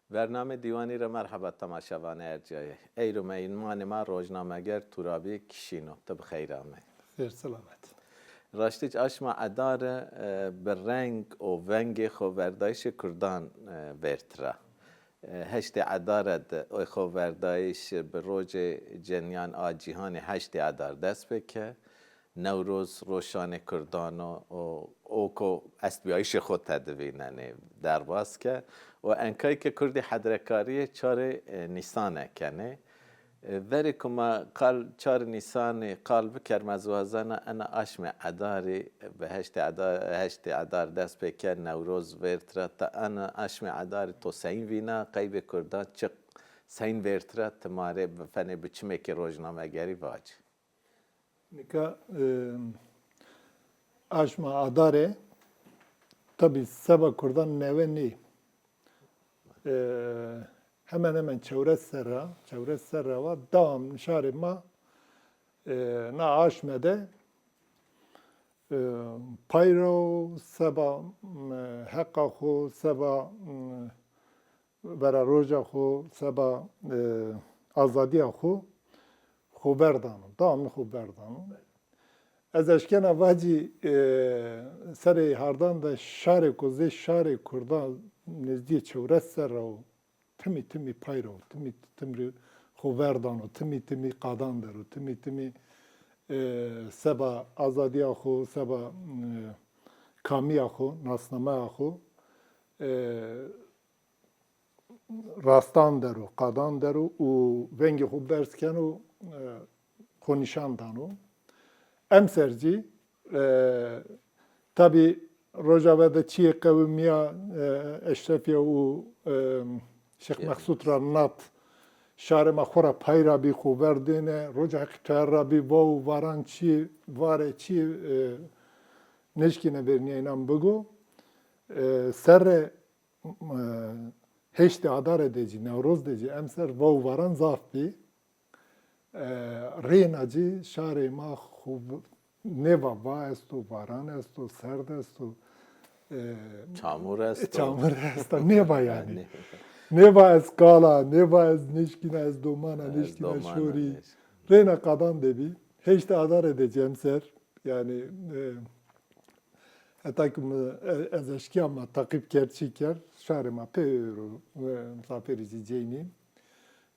برنامه دیوانی را مرحبا تماشاوان ارجای ایرو میلمان ما روزنامه‌گر ترابی کشینو تب خیرامه خیر سلامت راشتیج آشما ادار به رنگ و ونگ خوردایش کردان ورترا هشت ادارد او خوردایش به روز جنیان آجیهان هشت ادار دست بکه نوروز روشان کردان و اوکو استبیایش خود تدویننه در باز که و انکایی که کردی حدرکاری 4 نیسانه کنه وری کما قال 4 نیسان قال بکر مزوازانا انا اشم عداری به هشت عدار دست بکر نوروز ورترا تا انا اشم عداری تو سین وینا قیب کردان چق سین ورترا تماره بفنه بچمه که روزنامه گری واج Nika aşma adare tabi seba kurdan neve ni hemen çevre serra var dam nişare ma na aşmede payro seba hekka xo seba vera roja xo seba azadiya xo خوبردانم دام خوبردانم از اشکن واجی سر هردان ده شهر کوزه شهر کردان نزدیک چوره سر رو تمی پایرو تمی خوبردانو تمی قادان درو تمی سبا آزادی آخو سبا کامی آخو ناسنامه آخو راستان درو قادان درو و ونگی خوب برسکنو konuşandanu. Emserci tabi Rojava'da çiğ kavmiya eşrefiye u Şeyh Maksud Ranat şarema xora payra bi xuberdine roja hektar bi vav varan çi vare çi neşkine berniye inan bugu serre heşte adar edici Nevruz deci emser vav varan zaf bi ریناجی شهر ما خوب نوا است و باران است و سرد است و چامور است نوا یعنی نوا از کالا نوا از نشکین از دومانا نشکین از شوری رینا قدان دبی هیچ ادار edeceğim ser yani hatta ki az eşkıya ama takip gerçeker şehre ma peru misafirici ceyni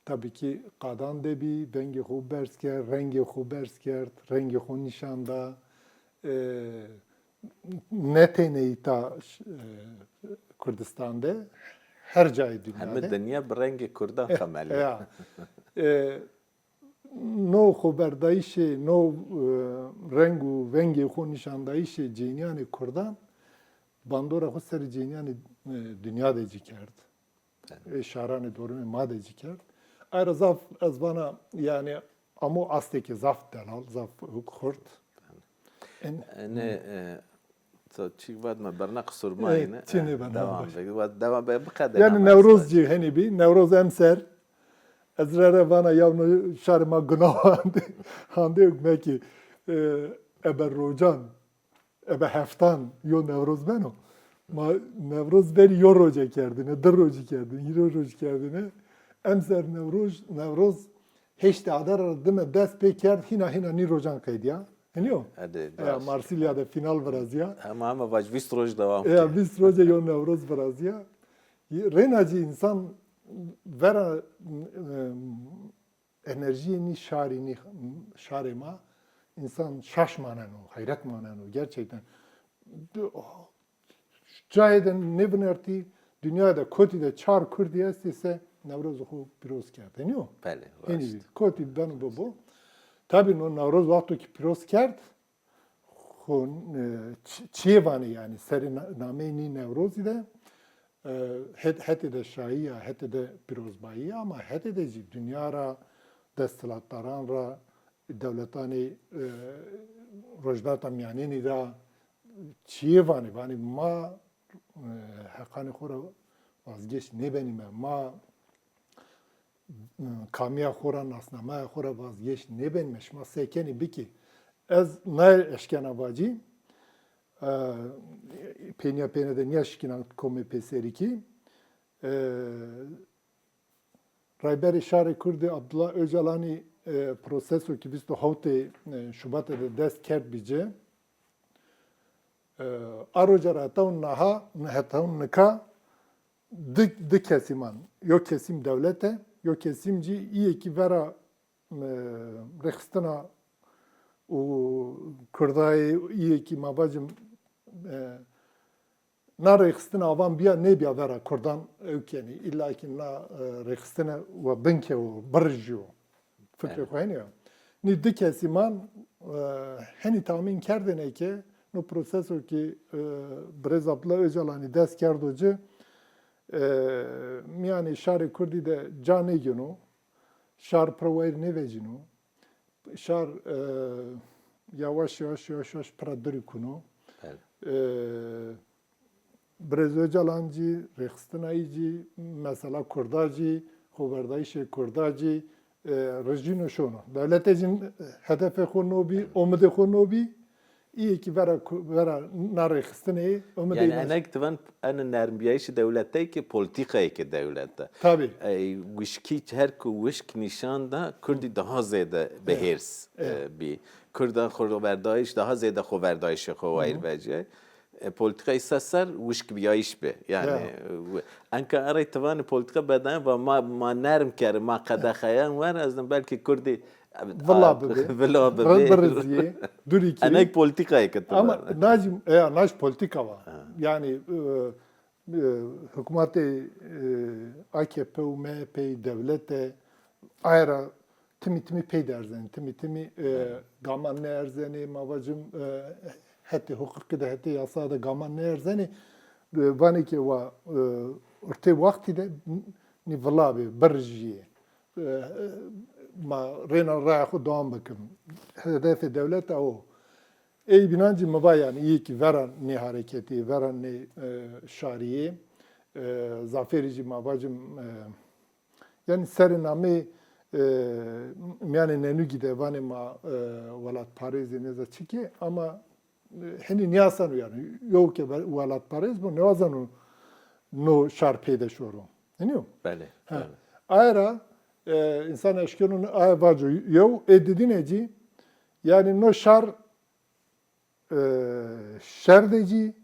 tabii ki qadan debi, bengi خوب برز کرد، رنگ خوب برز کرد، رنگ خود نشان دا نه تنهی تا کردستان'da her جای dünyada. همه دنیا به رنگ کردان خمالی. نو خبردایش، نو رنگ و ونگ خود نشاندایش جنیان کردان باندورا خود سر جنیان dünyada کرد. شهران دورم ماده کرد. Ayrıca zaf az bana yani ama asteki zaf delal, zaf kurt. Ne تو چی بعد ما برنا قصور ماینه devam به بقدر yani Nevruzci hani bir Nevruz emser ezrere bana yavnu şarma günah hande yok ki eber rojan ebe heftan yo Nevruz beno ma Nevruz beri yo roja kerdine dır roji kerdine hiro roji kerdine emser Nevruz heşte adar deme dest pekerd hina ni rojan kaydiya Biliyor musun? Marsilya'da final Brazya. Ama baş 20 roz devam. 20 roz yo Nevruz Brazya. Renacı insan vera enerjini şarima insan şaşmanan o, hayret manan o gerçekten. Cahiden ne binerti dünyada kötüde çar Kürdiye ise Nevruz o piroz kerdi. Biliyor musun? Bele. Kötü ben bu. Tabii o Nevruz vakti ki piroz kert, çiğvani yani seri nameyni Nevruz ile heti de şahiye, heti de pirozbayiye ama heti de dünyara, destilatlaran ra, devletani rojdata miyanini ra çiğvani, yani ma hakkani khora vazgeç ne benime, ma kamiya khora nasnamaya khora vazgeç ne benmiş, ma sekeni biki. Ez ne eşkena vacı, penya de niye eşkena kome peseriki, Rayberî Şarê Kurdê Abdullah Öcalanî proseso ki 27 Şubatê de dest kerd bîce. Aroca retewun niha hetewun nika di kesîman. Yo kesîm dewlet e, yo kesîm cî îyekî vera rêxistina û Kurdayê îyekî ma bacim na rêxistina avan biya nêbiya vera Kurdan ew kenî. İlla ki na rêxistina we binke û bir jî yo. Fikrê xwe hene ya. Nî di kesîman henî tamîn kerdineke no proseso ki Birêz Abdullah Öcalanî dest kerdo ci miyanê şarê Kurdî de ca negino, şar pir wêr nevecino, şar yawaş yawaş pira dirî kuno. Birêz Öcalan cî, rêxistinayî cî, mesela Kurda cî, xweberdayîşê Kurda cî rijîno şono. Dewletê cî hedefê xwe nobî, omidê xwe nobî, îyekî vera narêxistinê omidê Yani enek divan en nermiyayîşi devletê ki politikayê devlet de. Tabii. Wişkî her ku wişk nîşan da Kurdî daha zêde bihêrs bî. Kurda xweberdayîş daha zêde xweberdayîşê xwe wayr vece. Politikayê ser wişk biyayîş be. Yani enka erê tivanê politika beden ve ma nerm kere ma qedexeyan wer ez belki Kurdî Valla bibe. Valla bibe. Birîziye, durî kiri. Enek politikayê ki Ama nacim, naj politika var. Yani hükümetê AKP û MHP devlete ayrı timi pey derzeni, timi gaman ne erzeni, mavacım heti hukuki de heti yasa da gaman ne erzeni vani ki va orte vakti de ni valla birjiye ma rena raya xu devam bikim. Hedefi devlet o. Ey binancı mıva yani iyi ki veran ne hareketi, veran ne şariye, zaferici mavacım yani seriname yani nenü gide vani ma velat Paris'e ne zaçiki ama hani niyasan yani yok ki velat Paris bu ne vazanu no şarpede şoru. Anlıyor? Bele. Ayrıca insan eşkının ayvacı yok edidineci yani no şar şerdeci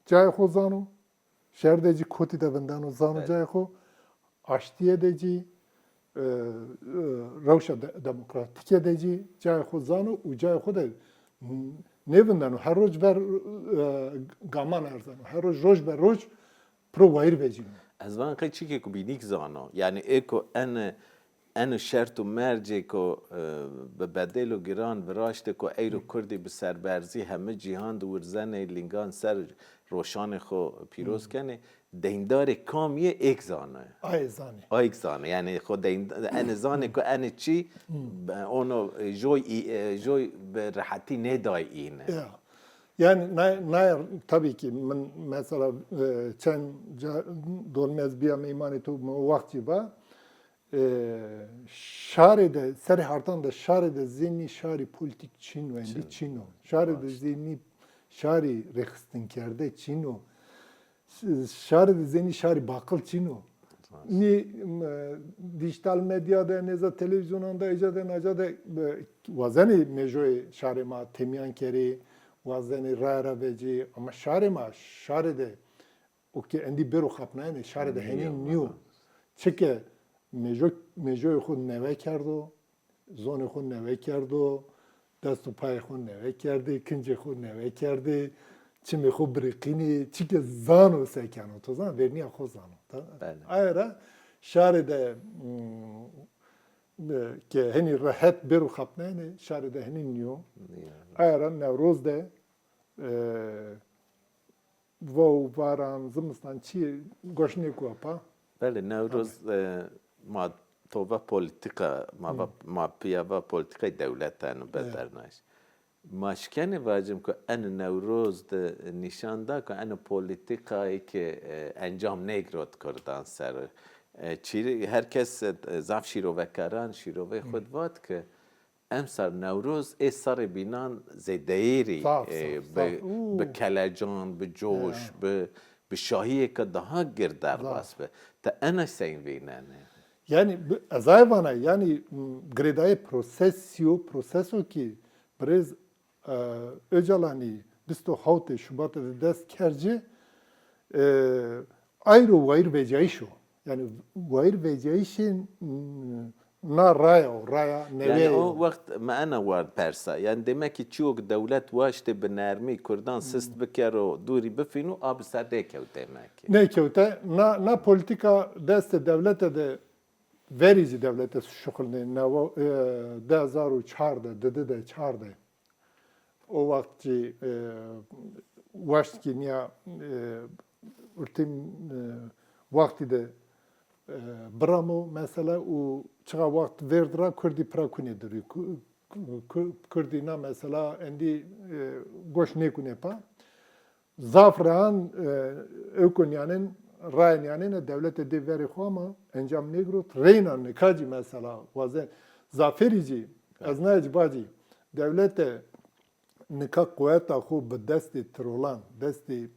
cay xozanu şerdeci koti de bendanu zanu cay xo aştiye deci rawşa demokratik edeci cay xozanu u cay xo de ne bendanu her roj ber gaman erzanu her roj ber roj pro vayr vecinu. Ez van qey çike ku bînik zana. Yani eko en şert û mercê ku bi bedêl û giran vi raştê ku eyro Kurdî bi serberzî hemû cîhan di wirzenê lîngan ser roşanê xwe pîroz kenê deyndarê kamiyê ek zane. Ay zani. Ayek zane. Yani xwe en zane ku en çi onu joy bi rehatî nedayîne. Yani tabii ki mesela çen dolmez bir imani tu vakti var. Şarede seri hartan da şarede zihni şari politik Çin ve Çino. Şarede zihni şari rexistin kerde Çino. Şarede zihni şari bakıl Çino. Ni dijital medyada neza televizyonda ecada vazeni mejoy şari ma temiyan keri vazeni rara veci ama şari ma şarede o ki endi beru xapnayne şarede henin niyo çeke mejoy xud neve kerdo zone xud neve kerdo dest û payê xwe neve kerdi kincê xwe neve kerdi çimê xwe biriqînî çike zano sekeno to zan verniya xwe zano ayrıca şarede که هنی راحت برو خب نه شهر ده هنی نیو ایران نوروز ده و وارم زمستان چی گوشنی کوپا بله نوروز ما توبه پلیتیکا ما پیاوا پلیتیکای دولتان بدرناش ماشکنه واجم که ان نوروز ده نشان ده که ان پلیتیکایی که انجام نگرد کردن سر herkes zaf şîrovekaran şîrove xwe vat ki em sar Newroz ê sarê bînan zêdeyêrî bi kelecan, bi coş, bi şahiyeke daha gir derbas be. Te ene seyên vînene. Yani ezay bana yani gredayı proseso ki brez Öcalani 27 Şubat'ta dest kerci ayrı vayır vecayişo. Yani vayır vecayişin na raya neve. Yani o vakt معنا وارد پرسا yani demek ki çok devlet vaşte benermi Kurdan sist bikero duri bifinu ab sade kev demek ki. Ne kevte na politika deste devlete de verici devlete şukulne ne 2004 de çardı. O vakti vaştki niya ultim vakti de bramo mesela o çığa vakt verdira Kurdi prakunedir. Kurdina mesela endi goş ne kunepa. Zafran ökunyanın rayanyanın devlete de veri ama encam negrot reynan nekaci mesela vazen zaferici az neci baci devlete nikak kuvveta xu be desti trolan desti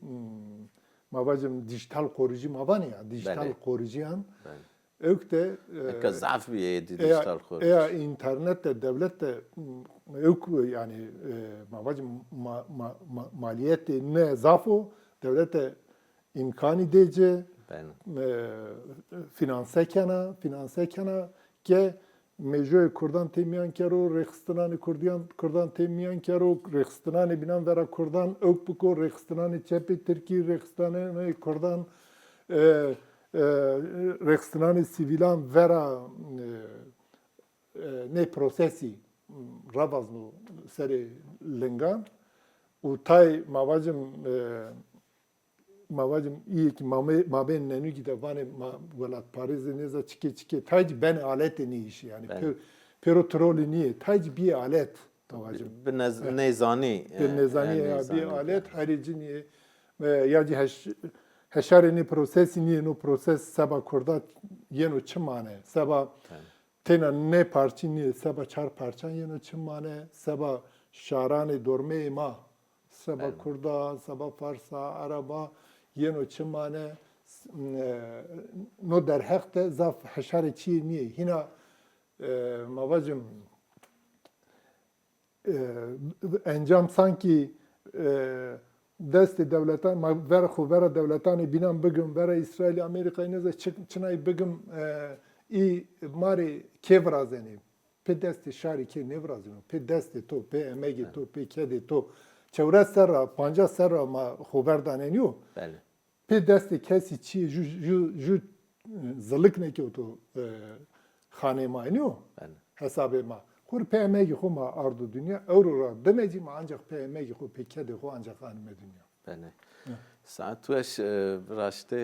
mabacım dijital koruyucu mavan ya dijital Bele. koruyucuyan Ben. ökte Ka zaf bir yedi dijital kor. eğer internette devlette ök yani mabacım maliyeti ne zafo devlete imkanı dece Ben. finanse kana ke mejoy Kurdan temiyan kero rexistanani Kurdan temiyan kero rexistanani binan vera Kurdan ökbuko rexistanani çepi Türkiye rexistanani Kurdan rexistanani sivilan vera ne prosesi ravazno seri lengan u tay mavacım iyi ki maben nenü gide vane velat Paris'e neza çike tayc ben alet ni işi yani perotroli niye tayc bir alet tavacım Nezani. bir nezani ya bir alet harici niye ya heşarini prosesi niye no proses seba kurda yeno çimane seba tena ne parçı niye seba çar parçan yeno çimane seba şarani dorme ma seba kurda seba farsa araba yeno çimane no der hekte zaf heşare çi niye hina mavacım encam sanki desti devletan vera devletani binan bugün vera İsrail Amerika'yı neze çınay bugün i mari kevrazeni pe desti şari ke nevrazeni pe desti to pe emegi to pe kedi to çevre serra panca serra ma xoberdaneniyo pe desti kesi çi ju zılık ne ki to khane ma iniyo hesabı ma kur pe emegi xo ma ardu dünya aurora demeci ma ancak pe emegi xo pe kedi xo ancak anime dünya bene ساعت وش راشته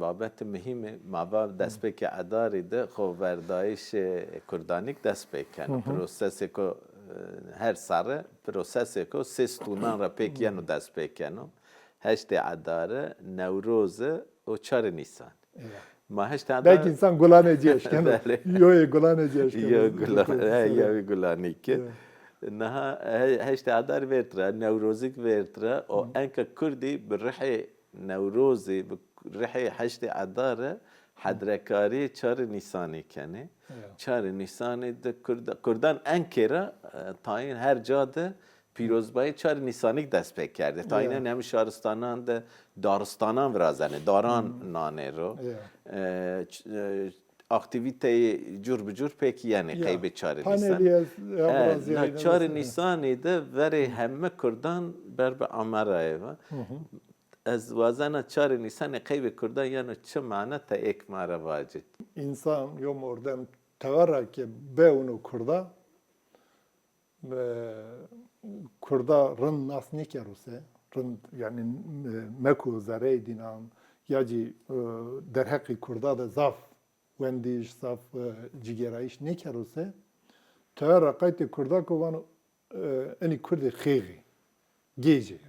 بابت مهمه مابا دست به که اداری ده خو وردایش کردانیک دست به کنه پروسسی که هر سره پروسسی که سیستونان را پیکیانو دست به کنه هشت اداره نوروز و 4 نیسان ما هشت اداره belki insan gulaneci yaşken yo gulaneci yaşken yo gulani ki نها هشت عدار فيترا نوروزك فيترا او انك كردي بالرحي نوروزي بالرحي هشت عدار حدركاري 4 نيساني كاني 4 نيساني ده کردان انکره تاین هر جاده پیروزبایی 4 نیسانیک دست پک کرده تاین هم شهرستانان ده دارستانان ورازنه داران نانه رو aktivite cur bicur peki yani kaybı çare nisan. Çare nisanı da veri hemme Kurdan berbe amara eva. Az vazana çare nisanı kaybı Kurdan yani çı mana ta ek mara vacit. İnsan yom oradan tevara ki be onu Kurda ve Kurda rın nas ne keruse rın yani meku zare dinan yaci derhaki Kurda da zaf وندیش صاف جگرایش نکروسه تا رقایت کردا کوانو انی کرد خیلی گیجه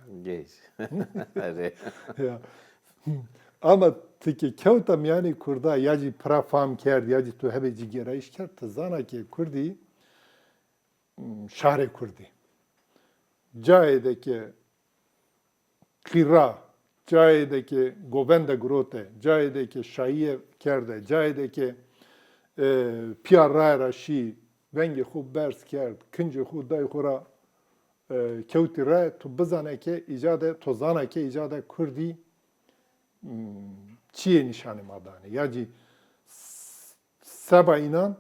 ama tiki kevtam yani kurda yaci prafam kerdi yaci tu hebe jigerayiş kerdi tazana ki kurdi şahre kurdi caydeki kira caydeki govende grote caydeki şaiye kerde caydeki پیار رای راشی ونگ خوب برس کرد کنج خود دای خورا کوتی رای تو بزنه که ایجاد تو زانه که ایجاد کردی چیه نشانه مادانه یا جی سبا اینان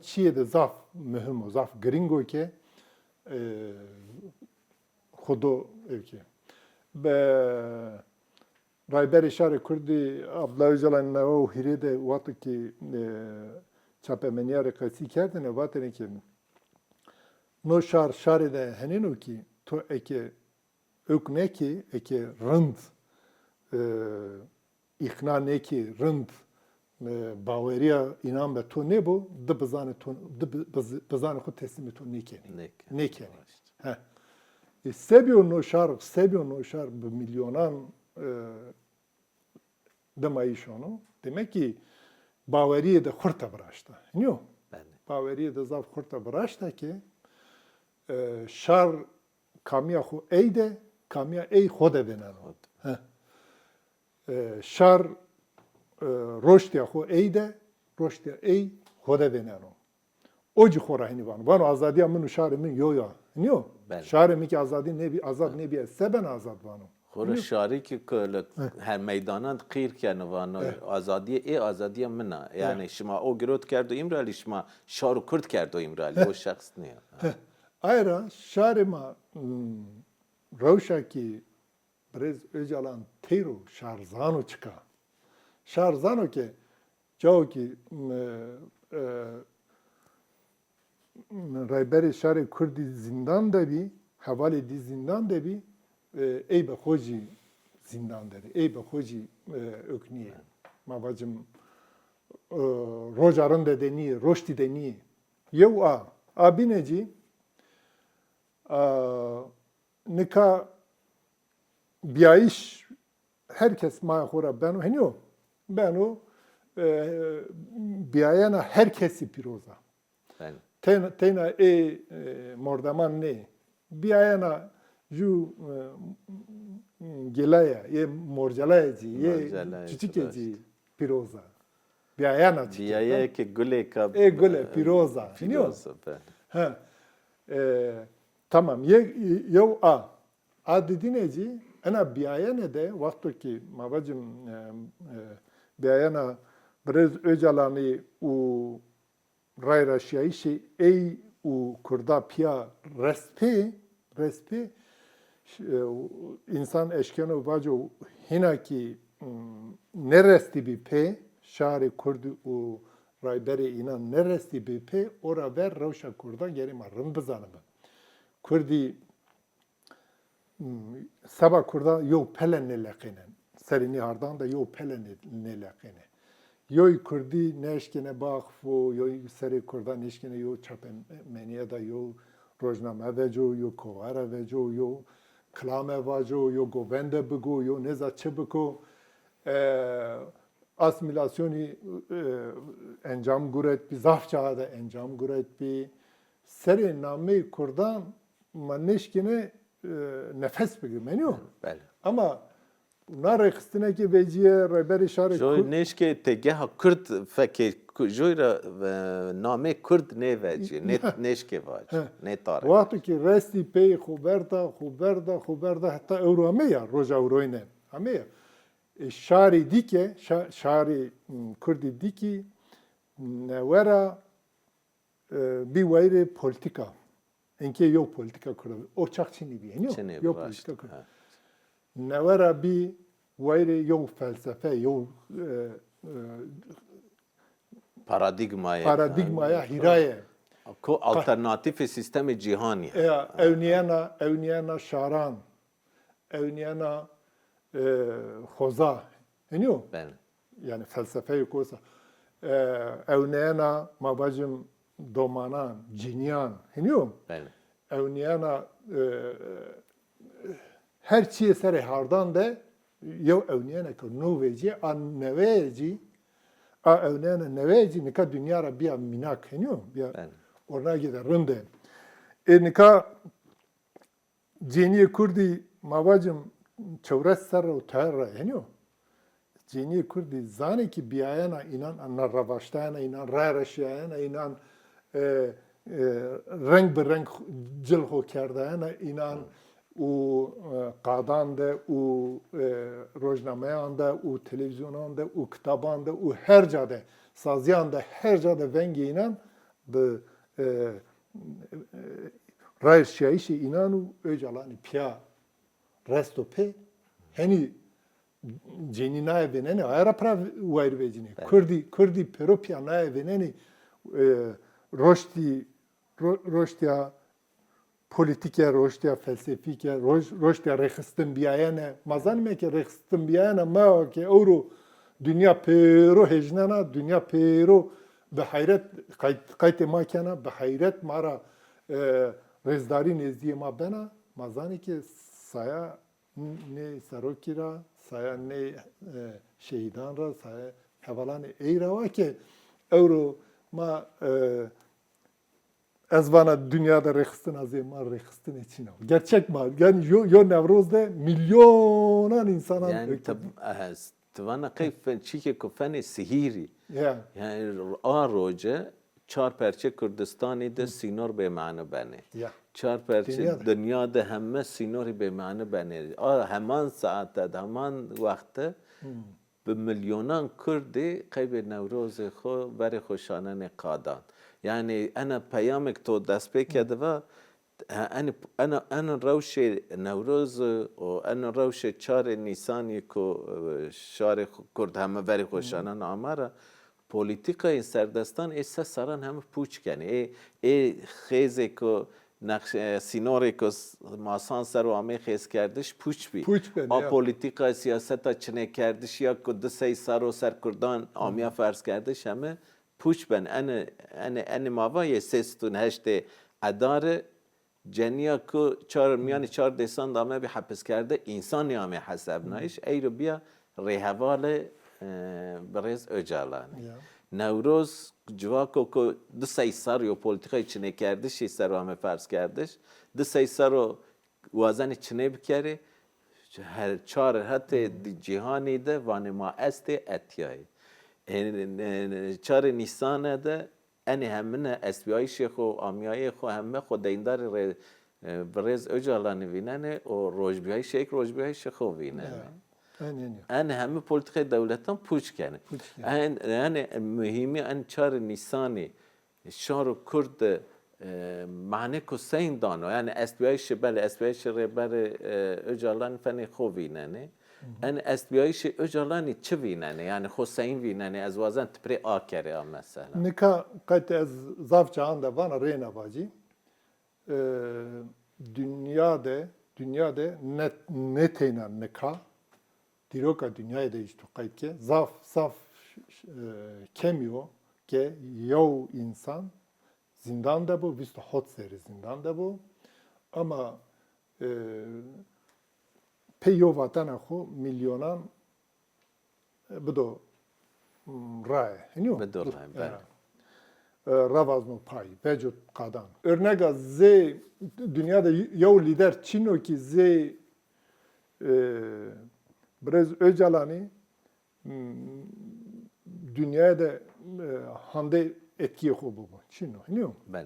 چیه ده زاف مهم و زاف گرینگو که خودو evki. Rayberi şarı Kurdi Abdullah Öcalan o hirede vatı ki çapemeniyare kasi kerdine vatı ki no şarı de henino ki to eke ökne ki eke rınd ikna ne ki rınd baveriya inan be to ne bu da bazane xud teslimi to ne keni ne keni seviyor noşar bu milyonan demayişonu. Demek ki baveriye de kurta bıraştı. Niye? Baveriye de zaf kurta bıraştı ki şar kamiya xu eyde kamiya ey xode benen. Şar roştiya xu eyde roştiya ey xode benen. Oci xora hini vanu. Vanu azadiya minu şarı min yo. Niye? Şarı mi ki azadi nebi azad nebiye seben azad vanu. خور شاری که هر میدانان قیر کنه وانو آزادی منه یعنی شما او گروت کرد و امرالی شما شارو کرد کرد و امرالی o şahs ne? Ayrıca şarıma roşa ki brez öcalan tero şarzano çıka. Şarzano ki çoğu ki rayberi şarı kurdi zindan da bir havale di zindan da bir ey be hoji zindan deri, ey be hoji ökniye. Ma bacım rojarın da deni, roşti deni. Yev abineci nika biayiş herkes ma xora benu henyo. Benu biayana herkesi piroza. Tena mordaman ne? Biayana ju gelaya, ye morcalayacı, ye çiçekeci piroza. Biayana çiçek. Biaya ki güle kab. Güle piroza. Piroza. Tamam. A dedineci, ana biayana de vakti ki mabacım biayana biraz öcalanı u rayra şiayişi ey u kurda piya respi insan eşkeno vaco hina ki neresti bi pe şari kurdu u rayberi inan neresti bi pe ora ver roşa kurda geri marın bizanım. Kurdi sabah kurda yo pelen ne lekinen. Serini hardan da yo pelen ne lekine. Yo kurdi neşkine bakfu yo seri kurda neşkine yo çapen meniye da yo rojname veco yo kovara veco yo klame vaco yo govende bigo yo neza çebiko asimilasyonu encam guret bi zafça da encam guret bi seri name kurdan maneşkine nefes bigimeniyor. Ama bunlar kıstine ki veciye reberi şarı Joy neşke tegeha Kürt feke joyra name Kürt ne veci neşke vac ne tar. Vakti ki resti pey xuberda hatta Euro ya roja Euroyne. Ameya. Şari dike şari Kürdi diki nevera bir vayre politika. Enke yok politika kurdu. O çakçini bir yok politika kurdu. Nevera bir vayre yok felsefe yok paradigmaya hiraye. Ko alternatif sistemi cihani. Evniyana şaran. Evniyana xoza. Heniyor? Yani felsefeyi koysa. Evniyana mabacım domanan, cinyan. Heniyor? Evniyana her çiğ sere hardan de yev evniyana ki nuveci an neveci evniyana neveci nika dünyara bir minak heniyor? Oraya gider rındı. Nika ciniye kurdi mabacım çevres sarı terra heniyor? جینی کردی زانی که بیاینا اینان ان رواشتاینا اینان رای رشیاینا اینان رنگ به رنگ جل خو کرداینا اینان او قادان ده او روزنامه ده او تلویزیون ده او کتابان ده او هر جاده سازیان ده هر جاده ونگی اینان به رای شیعیش اینان و öcalani pia resto pe heni جینی نای بیننی آیا پرا وایر بجینی کردی پروپیا نای بیننی رشدیا پولیتیکه رشدیا فلسفیکه رشدیا رخصتن بیایانه مازن می که رخصتن بیایانه ما که اورو دنیا پیرو هجنانا دنیا پیرو به حیرت قایت ما کنه به حیرت مارا رزداری نزدی ما بنا مازانی که سایه نه سروکی را سایه نه شهیدان را سایه حوالان ای را که اورو ما از وانا dünyada رخصتن از ما رخصتن içine. Gerçek mi? Yani yo Nevruz'da milyonan insanlar يعني توانا كيف شيء كفاني سهيري يعني روجه چهار پرچه کردستانی ده سینور به معنی بنه چهار پرچه دنیا ده همه سینوری به معنی بنه همان ساعت همان وقت به میلیونان کردی قیب نوروز خو بر خوشانن قادان یعنی انا پیامک تو دست بکرده و انا روش نوروز و انا روش چهار نیسانی که شهر کرد همه بر خوشانن آماره پولیتیکا این سردستان ایسا سران همه پوچ کنه ای خیزه که نقش سینوری که ماسان سر و آمه خیز کردش پوچ بی پولیتیکا سیاست ها چنه کردش یا که دو سی سر و سر کردان آمیا فرض کردش همه پوچ بن انا ماوای سیستون هشت اداره جنیا که میانی چهار دیسان دامه بی حبس کرده انسانی آمه حساب نایش ای رو بیا ریحوال برز öcalani. Nevruz civako ko du seysar yo politika içine kerdi şey servame farz kerdiş. Du seysar o vazan içine bikeri her çar hatta cihani de vani ma este etiyay. Çar Nisan'da da eni hemine SBI şeyho amiyay xo hemme xo deyndar برز öcalani vinene o rojbiyay şeyh rojbiyay şeyho vinene. أنا هم بوليتيكا دولتان پوچ کنه يعني مهمه أن چهار نیسانی شهر کرد معنی که سین دانو يعني SBI شبال SBI شربر öcalani فنی خوب ویننه أنا SBI ش öcalani چه ویننه يعني خو سین ویننه از وزن تپری آکره مثلا نکا قایت از زاف چهان ده وانا رینا باجی dünyada net neka دیروکا دنیای دیش تو قید که صاف کمیو که یو انسان زندان ده بو 27 سری زندان ده بو اما پیو وطن خو میلیونان بدو رای هنیو بدو رای ravazno pay vücut kadan. Örnek Z dünyada yau lider Çin'o ki Z biraz Öcalani dünyada hande etkiye bu. Çin'o. Ne o? Ben.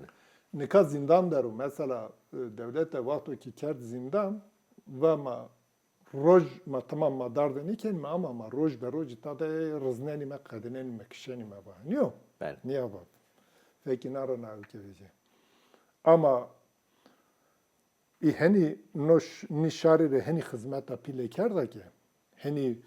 Ne kadar zindan deru. Mesela devlete vakti ki kert zindan ve ma roj ma tamam ma darda niken ma ama ma roj be roj tada rızneni me kadıneni me kişeni me ba. Ne o? Ben. Ne yapar? Peki nara na ülkece. Ama hani noş nişari hani hizmeta pile kerda ki hani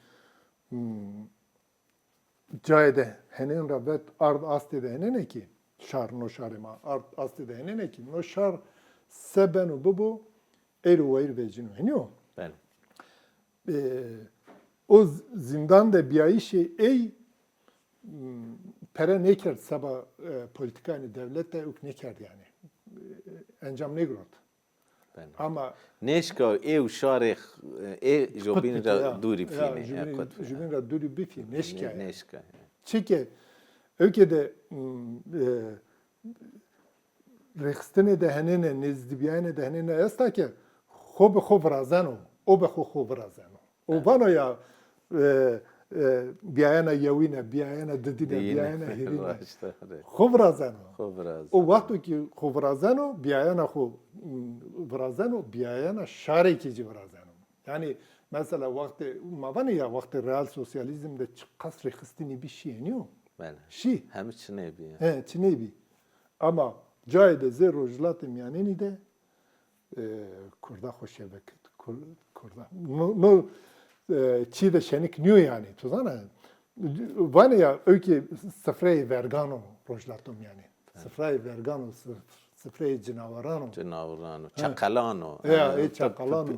cayde henin rabet ard astede henene ki şar noşarima ard astede henene ki noşar sebenu bubu eru veir vecinu hani o. Ben. O zindanda biayişi ey pere ne kert sabah politikayı devlette ük ne kert yani. Encam ne grot. Ama neşka ev şarih jobin ra duri fine. Jobin ra duri bifi neşka. Neşka. Çünkü ülkede rextene de henene nezdibiyane de henene esta ki خوب razano o be خوب razano. O bana ya بیاینا یوینه بیاینا ددینه بیاینا هرینه راشتاره خوب رازنو خوب راز او وقتی که خوب رازنو بیاینا خوب رازنو بیاینا شاری کی جی رازنو یعنی مثلا وقت مابن یا وقت رئال سوسیالیسم ده قصر خستنی bir şey نیو بله شی همه چی نبیه Çin'e bir. Ama cayda zero jlatım yani ni de kurda hoş evek kurda. No çi de şenik niyo yani. Tuzana. Vane ya öyle sıfrayı vergano rojlatım yani. Sıfrayı vergano sıfrayı canavarano. جناورانو چقلانو Ya çakalano.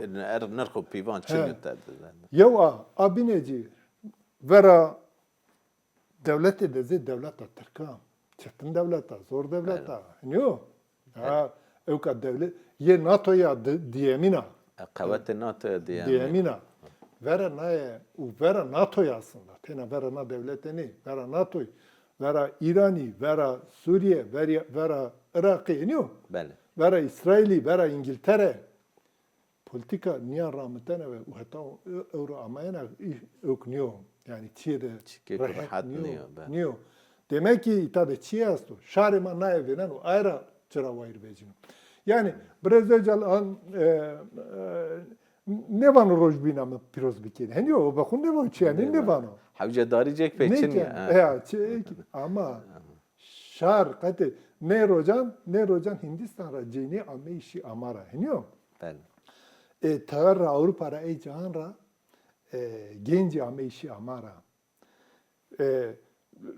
نرخو پیوان چی میتدن Ya abineci vera devleti de zid devleta Türkan. Çetin devleta, zor devleta. Niyo? Ha, evka devlet. Ye NATO'ya diyemina. قوات ناتو دیگه Diyemina. Vera naye, vera NATO'ya aslında. Tena vera na devletini, vera NATO'yu. Vera İrani, vera Suriye, vera Irak'ı. Niyo? بله Vera İsrail'i, vera İngiltere. Politika niye rahmetine ve hatta euro amayana yok niyo. Yani çiğde Çiğde rahat niyo, ben. niyo. Demek ki itadı çiğ asto. Şarima nae veren o ayrı çıra vayır becino. Yani biraz an ne var rojbina mı piroz bikini. Hani o bakın ne var çiğ ne var o. حوجه داری جک Ne پیچین ki? Ya çiğ ama şar katı ne rojan Hindistan racini ame işi amara. Hani o. بله Tağır Avrupa'ra ey cahanra genci ame işi amara.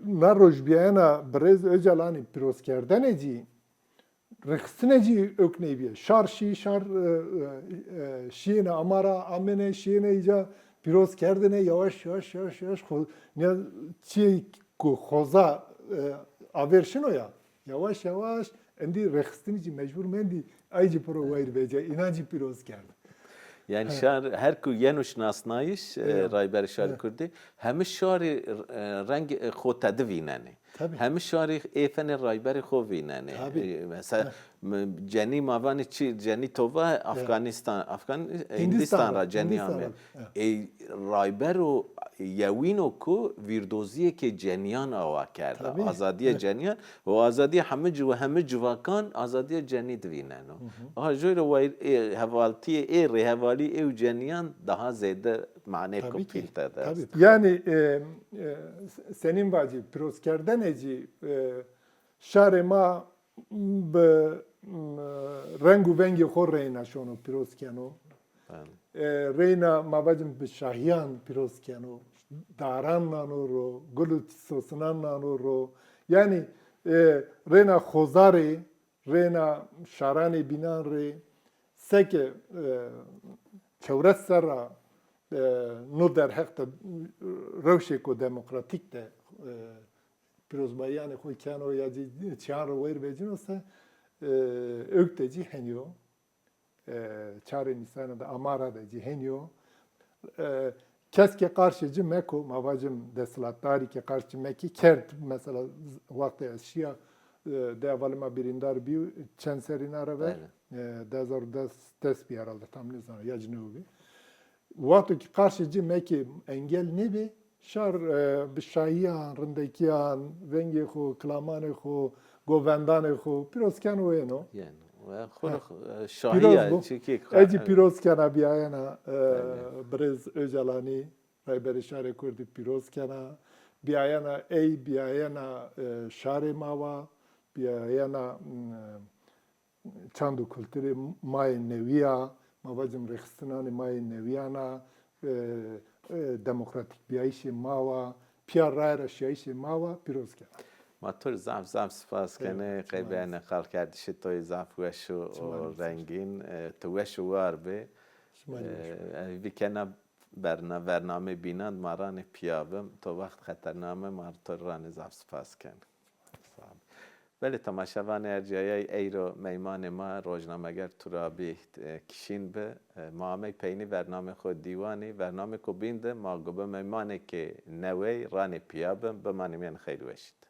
Naroj biyana brez öcelani piroz kerdeneci rıksıneci öknebiye. Şar şiine amara amene şiine ica piroz kerdene yavaş ne çi ku xoza averşin o ya. Yavaş endi rıksıneci mecbur mendi aycı pro vayr bece inancı piroz kerdi. Yani şar her ku yenuş nasnayış rayber şar kurdi. Hem şari renk خو تدویننه Tabii. hem şari efen rayber خو vیننه Tabii. mesela ceni mavani çi ceni tova Afganistan Hindistan ra ceni ame rayber o yawino ku virdoziye ke ceniyan ava کرد Tabii. azadiye ceniyan ve azadiye hem civakan azadiye ceni dvinen ha joyre ve havaltiye rehvali ev ceniyan daha zede mane Tabii ki. kupilte de Tabii. Yani senin bacı piroz kerdeneci şarema be rengu vengi xor reyna şonu piroz keno. Reyna mabacım be şahyan piroz keno. Daran nanoro, gulut sosnan nanoro. Yani reyna xozari, reyna şarani binan re seke çevret serra nu der hekte revşeko demokratik de pirozbayane koy kano ya çağrı ver becinosa ökteci henyo çare nisana da amara da henyo keske karşıcı meko mavacım deslattari ke karşı meki kert mesela vakti eşya devalma birindar bir çenserin araba dezar des bir herhalde tam ne zaman yacnubi Vakti ki karşıcı meki engel ne bi? Şar bişahiyan, rındekiyan, vengi xo, klamanı xo, govendanı xo, pirozken o eno. Yani ve xul şahiye çiki Eci pirozkena biyayana brez öcelani, rayberi şare kurdi pirozkena, biyayana biyayana şare mava, biyayana çandu kültürü may neviya, mavacım rexistanani may neviyana demokratik biyayişi mava piyar rayra şiyayişi mava pirozken. ماتور زعف سپاس کنه قیبه خال کردی شتای زعف وشو رنگین تو وشو وار به وی کنه برنامه بینند ماران پیابم تو وقت خطرنامه مارتور ران زعف سپاس کنه ولی تماشاوان ارجایی ای رو میمان ما روزنامه‌گر ترابی کشین به مامه پینی برنامه خود دیوانی برنامه کو بینده ما گوبه میمانه که نوی ران پیابم به من خیلی وشید